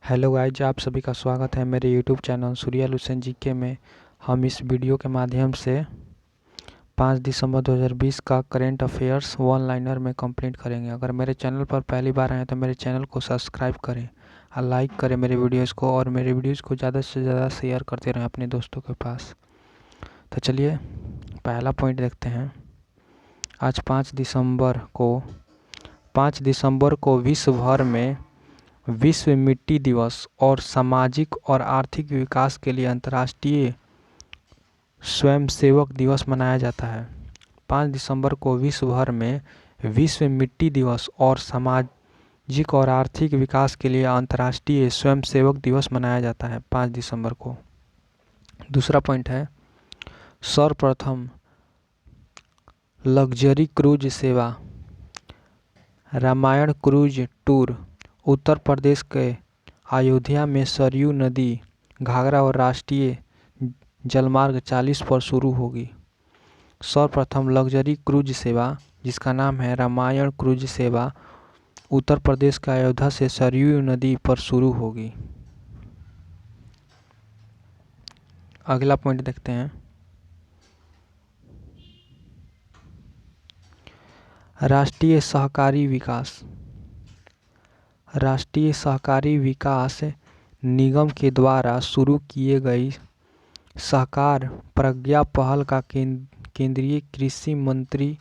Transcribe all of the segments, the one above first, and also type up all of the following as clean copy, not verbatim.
Hello guys, आप सभी का स्वागत है मेरे यूट्यूब चैनल सूर्यल हुसैन जीके में। हम इस वीडियो के माध्यम से 5 दिसंबर 2020 का करेंट अफेयर्स वन लाइनर में कंप्लीट करेंगे। अगर मेरे चैनल पर पहली बार आए हैं तो मेरे चैनल को सब्सक्राइब करें और लाइक करें मेरे वीडियोज़ को, और मेरे वीडियोज़ को ज़्यादा से ज़्यादा शेयर करते रहें अपने दोस्तों के पास। तो चलिए पहला पॉइंट देखते हैं। आज 5 दिसंबर को विश्व भर में विश्व मिट्टी दिवस और सामाजिक और आर्थिक विकास के लिए अंतर्राष्ट्रीय स्वयंसेवक दिवस मनाया जाता है। 5 दिसंबर को विश्व भर में विश्व मिट्टी दिवस और सामाजिक और आर्थिक विकास के लिए अंतर्राष्ट्रीय स्वयंसेवक दिवस मनाया जाता है 5 दिसंबर को। दूसरा पॉइंट है, सर्वप्रथम लग्जरी क्रूज सेवा रामायण क्रूज टूर उत्तर प्रदेश के अयोध्या में सरयू नदी, घाघरा और राष्ट्रीय जलमार्ग 40 पर शुरू होगी। सर्वप्रथम लग्जरी क्रूज सेवा, जिसका नाम है रामायण क्रूज सेवा, उत्तर प्रदेश के अयोध्या से सरयू नदी पर शुरू होगी। अगला पॉइंट देखते हैं। राष्ट्रीय सहकारी विकास निगम के द्वारा शुरू किए गई सहकार प्रज्ञा पहल का केंद्रीय कृषि मंत्री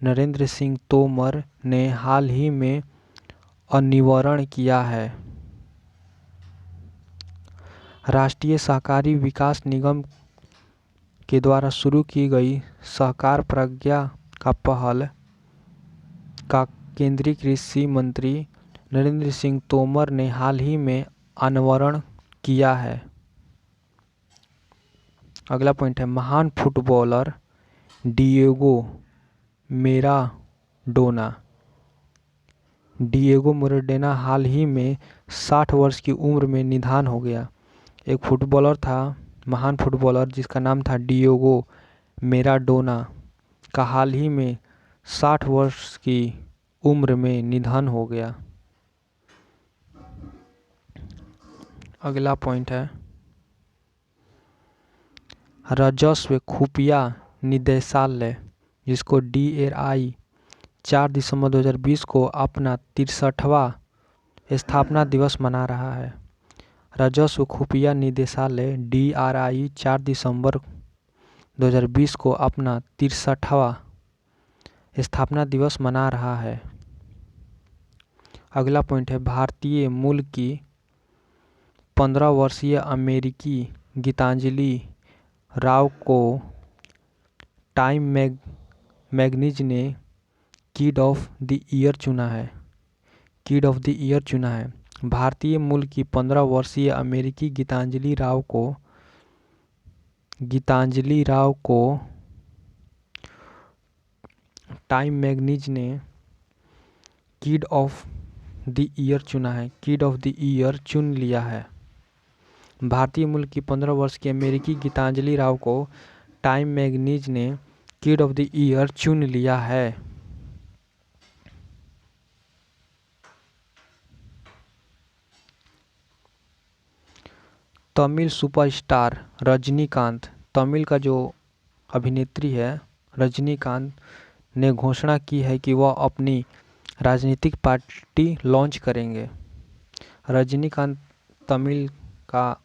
नरेंद्र सिंह तोमर ने हाल ही में अनावरण किया है। राष्ट्रीय सहकारी विकास निगम के द्वारा शुरू की गई सहकार प्रज्ञा का पहल का केंद्रीय कृषि मंत्री नरेंद्र सिंह तोमर ने हाल ही में अनावरण किया है। अगला पॉइंट है, महान फुटबॉलर डिएगो मैराडोना हाल ही में 60 वर्ष की उम्र में निधन हो गया। एक फुटबॉलर था, महान फुटबॉलर, जिसका नाम था डिएगो मैराडोना, का हाल ही में 60 वर्ष की उम्र में निधन हो गया। अगला पॉइंट है, राजस्व खुफिया निदेशालय, जिसको DRI 4 दिसंबर 2020 को अपना 63वां स्थापना दिवस मना रहा है। राजस्व खुफिया निदेशालय DRI 4 दिसंबर 2020 को अपना 63वां स्थापना दिवस मना रहा है। अगला पॉइंट है, भारतीय मूल की 15 वर्षीय अमेरिकी गीतांजलि राव को टाइम मैगजीन ने किड ऑफ द ईयर चुना है। भारतीय मूल की 15 वर्षीय अमेरिकी गीतांजलि राव को टाइम मैगजीन ने किड ऑफ द ईयर चुन लिया है। भारतीय मूल की 15 वर्ष की अमेरिकी गीतांजलि राव को टाइम मैगजीन ने किड ऑफ द ईयर चुन लिया है। तमिल सुपरस्टार रजनीकांत, तमिल का जो अभिनेत्री है रजनीकांत, ने घोषणा की है कि वह अपनी राजनीतिक पार्टी लॉन्च करेंगे। रजनीकांत तमिल का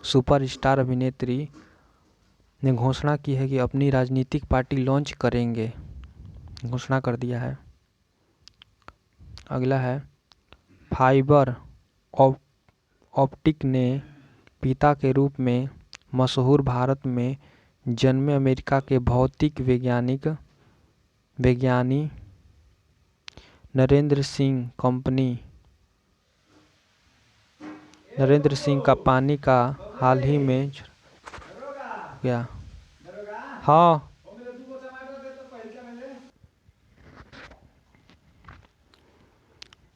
सुपरस्टार अभिनेत्री ने घोषणा की है कि अपनी राजनीतिक पार्टी लॉन्च करेंगे, घोषणा कर दिया है। अगला है, फाइबर ऑप्टिक ने पिता के रूप में मशहूर भारत में जन्मे अमेरिका के भौतिक वैज्ञानी नरेंद्र सिंह का पानी का हाल ही में गया। हाँ,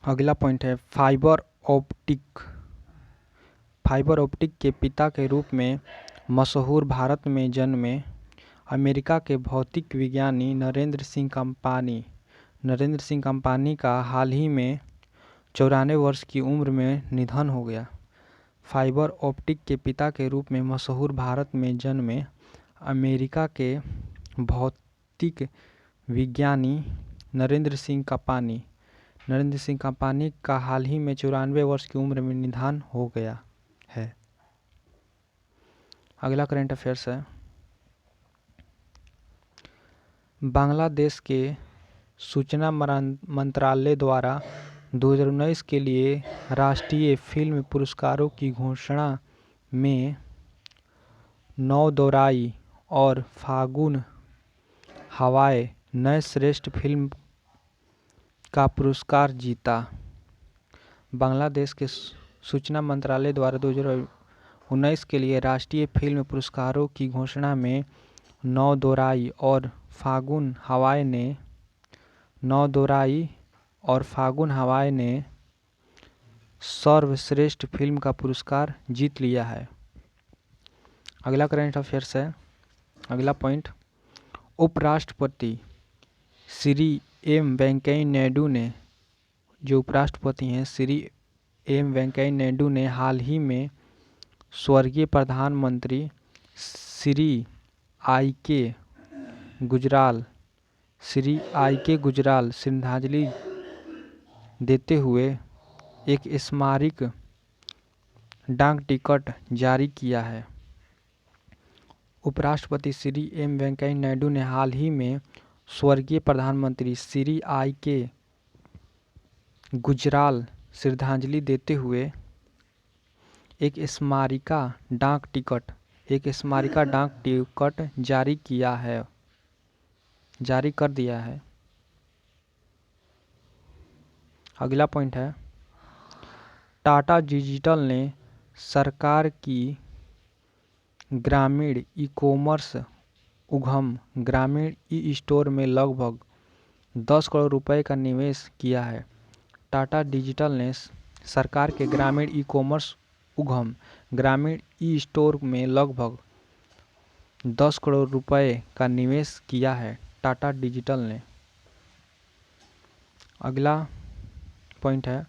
अगला पॉइंट है, फाइबर ऑप्टिक के पिता के रूप में मशहूर भारत में जन्मे अमेरिका के भौतिक विज्ञानी नरेंद्र सिंह कंपानी का हाल ही में 94 वर्ष की उम्र में निधन हो गया। फाइबर ऑप्टिक के पिता के रूप में मशहूर भारत में जन्मे अमेरिका के भौतिक विज्ञानी नरेंद्र सिंह कापानी का हाल ही में 94 वर्ष की उम्र में निधन हो गया है। अगला करंट अफेयर्स है, बांग्लादेश के सूचना मंत्रालय द्वारा 2019 के लिए राष्ट्रीय फिल्म पुरस्कारों की घोषणा में नौ दौराई और फागुन हवाएं ने श्रेष्ठ फिल्म का पुरस्कार जीता। बांग्लादेश के सूचना मंत्रालय द्वारा 2019 के लिए राष्ट्रीय फिल्म पुरस्कारों की घोषणा में नौ दौराई और फागुन हवाएं ने सर्वश्रेष्ठ फिल्म का पुरस्कार जीत लिया है। अगला करंट अफेयर्स है, अगला पॉइंट, उपराष्ट्रपति श्री एम वेंकैया नायडू ने, जो उपराष्ट्रपति हैं श्री एम वेंकैया नायडू ने हाल ही में स्वर्गीय प्रधानमंत्री श्री आई के गुजराल श्रद्धांजलि देते हुए एक स्मारक डाक टिकट जारी किया है। उपराष्ट्रपति श्री एम वेंकैया नायडू ने हाल ही में स्वर्गीय प्रधानमंत्री श्री आई के गुजराल श्रद्धांजलि देते हुए एक स्मारिका डाक टिकट जारी कर दिया है। अगला पॉइंट है, टाटा डिजिटल ने सरकार की ग्रामीण ई कॉमर्स उद्यम ग्रामीण ई स्टोर में लगभग 10 करोड़ रुपए का निवेश किया है। टाटा डिजिटल ने सरकार के ग्रामीण ई कॉमर्स उद्यम ग्रामीण ई स्टोर में लगभग 10 करोड़ रुपए का निवेश किया है टाटा डिजिटल ने। अगला पॉइंट है,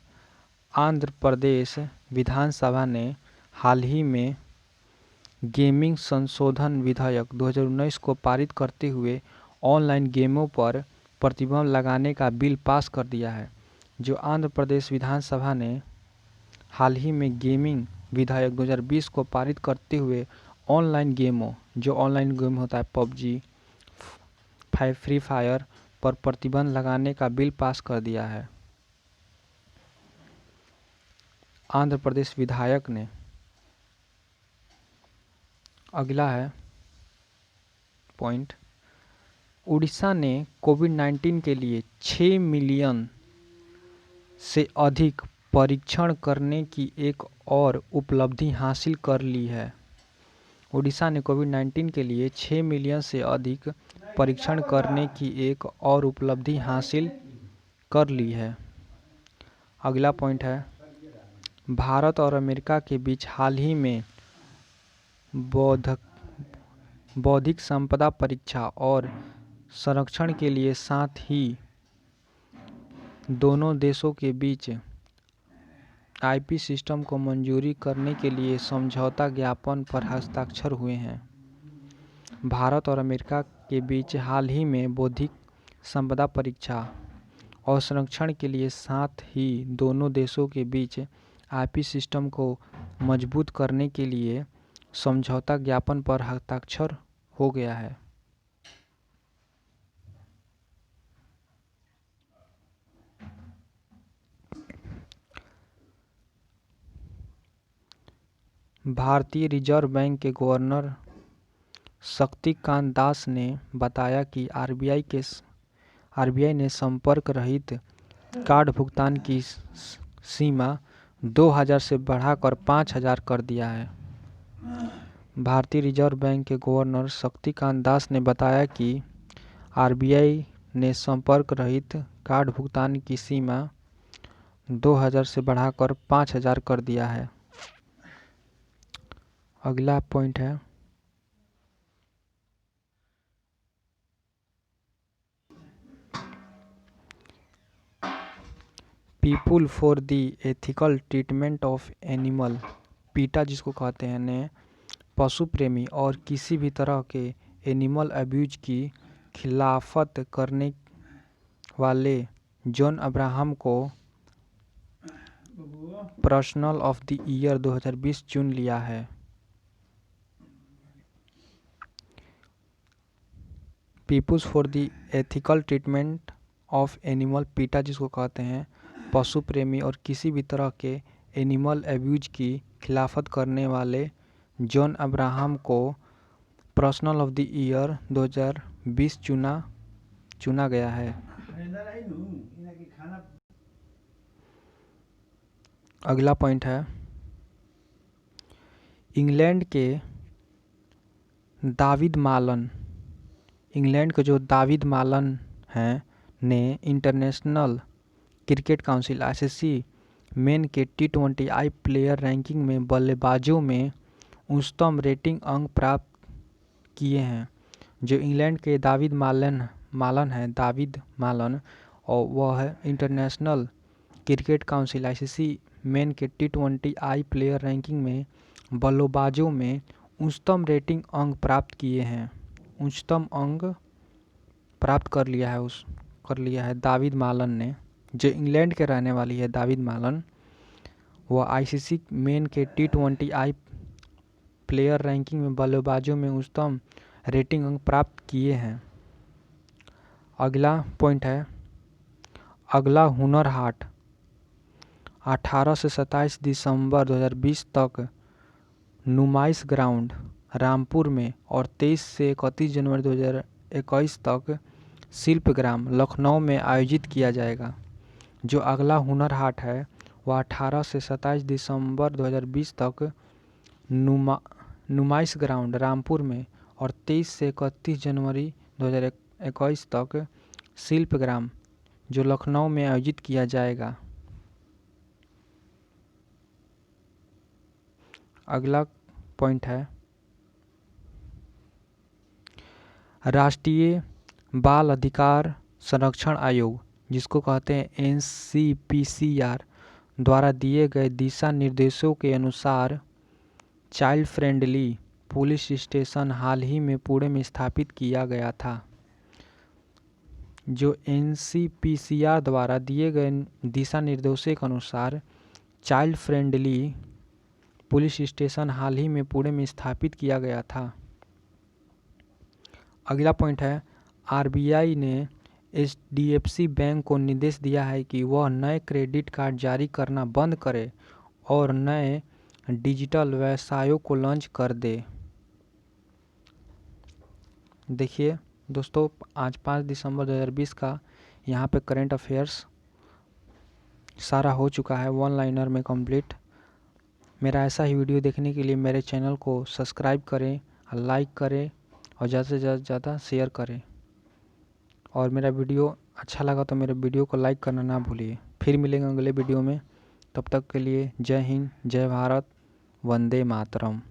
आंध्र प्रदेश विधानसभा ने हाल ही में गेमिंग संशोधन विधेयक 2019 को पारित करते हुए ऑनलाइन गेमों पर प्रतिबंध लगाने का बिल पास कर दिया है। जो आंध्र प्रदेश विधानसभा ने हाल ही में गेमिंग विधेयक 2020 को पारित करते हुए ऑनलाइन गेम होता है पबजी, फ्री फायर पर प्रतिबंध लगाने का बिल पास कर दिया है आंध्र प्रदेश विधायक ने। अगला है पॉइंट, उड़ीसा ने कोविड-19 के लिए 6 मिलियन से अधिक परीक्षण करने की एक और उपलब्धि हासिल कर ली है। उड़ीसा ने कोविड-19 के लिए 6 मिलियन से अधिक परीक्षण करने की एक और उपलब्धि हासिल कर ली है। अगला पॉइंट है, भारत और अमेरिका के बीच हाल ही में बौद्धिक संपदा परीक्षा और संरक्षण के लिए, साथ ही दोनों देशों के बीच आईपी सिस्टम को मंजूरी करने के लिए समझौता ज्ञापन पर हस्ताक्षर हुए हैं। भारत और अमेरिका के बीच हाल ही में बौद्धिक संपदा परीक्षा और संरक्षण के लिए, साथ ही दोनों देशों के बीच आईपी सिस्टम को मजबूत करने के लिए समझौता ज्ञापन पर हस्ताक्षर हो गया है। भारतीय रिजर्व बैंक के गवर्नर शक्तिकांत दास ने बताया कि आरबीआई ने संपर्क रहित कार्ड भुगतान की सीमा 2000 से बढ़ाकर 5000 कर दिया है। भारतीय रिजर्व बैंक के गवर्नर शक्तिकांत दास ने बताया कि आरबीआई ने संपर्क रहित कार्ड भुगतान की सीमा 2000 से बढ़ाकर 5000 कर दिया है। अगला पॉइंट है, people for the ethical treatment of animal, PETA जिसको कहते हैं, ने पशु प्रेमी और किसी भी तरह के एनिमल अब्यूज की खिलाफत करने वाले जॉन अब्राहम को पर्सनल ऑफ द ईयर 2020 चुन लिया है। People's for the ethical treatment of animal, PETA जिसको कहते हैं, पशु प्रेमी और किसी भी तरह के एनिमल अब्यूज की खिलाफत करने वाले जॉन अब्राहम को पर्सनल ऑफ द ईयर 2020 चुना गया है। अगला पॉइंट है, इंग्लैंड के जो दाविद मालन हैं ने international cricket council ICC main के T20I प्लेयर रैंकिंग में बल्लेबाजों में उच्चतम रेटिंग अंक प्राप्त किए हैं। जो इंग्लैंड के दाविद मालन और वह है international cricket council ICC main के T20I प्लेयर रैंकिंग में बल्लेबाजों में उच्चतम रेटिंग अंक प्राप्त किए हैं। उच्चतम अंक प्राप्त कर लिया है दाविद मालन ने। जो इंग्लैंड के रहने वाली है दाविद मालन, वह आईसीसी मेन के T20I प्लेयर रैंकिंग में बल्लेबाजों में उच्चतम रेटिंग अंक प्राप्त किए हैं। अगला पॉइंट है, अगला हुनर हाट 18 से 27 दिसंबर 2020 तक नुमाइश ग्राउंड रामपुर में और 23 से 31 जनवरी 2021 तक शिल्पग्राम लखनऊ में आयोजित किया जाएगा। जो अगला हुनर हाट है वह 18 से 27 दिसंबर 2020 तक नुमाइश ग्राउंड रामपुर में और 23 से 31 जनवरी 2021 तक शिल्पग्राम जो लखनऊ में आयोजित किया जाएगा। अगला पॉइंट है, राष्ट्रीय बाल अधिकार संरक्षण आयोग जिसको कहते हैं NCPCR द्वारा दिए गए दिशा निर्देशों के अनुसार चाइल्ड फ्रेंडली पुलिस स्टेशन हाल ही में पुणे में स्थापित किया गया था। जो NCPCR द्वारा दिए गए दिशा निर्देशों के अनुसार चाइल्ड फ्रेंडली पुलिस स्टेशन हाल ही में पुणे में स्थापित किया गया था। अगला पॉइंट है, RBI ने HDFC बैंक को निर्देश दिया है कि वह नए क्रेडिट कार्ड जारी करना बंद करे और नए डिजिटल व्यवसायों को लॉन्च कर दे। देखिए दोस्तों, आज 5 दिसंबर 2020 का यहाँ पे करंट अफेयर्स सारा हो चुका है वन लाइनर में कंप्लीट। मेरा ऐसा ही वीडियो देखने के लिए मेरे चैनल को सब्सक्राइब करें, लाइक करें और ज़्यादा से ज़्यादा शेयर करें। और मेरा वीडियो अच्छा लगा तो मेरे वीडियो को लाइक करना ना भूलिए। फिर मिलेंगे अगले वीडियो में, तब तक के लिए जय हिंद, जय भारत, वंदे मातरम।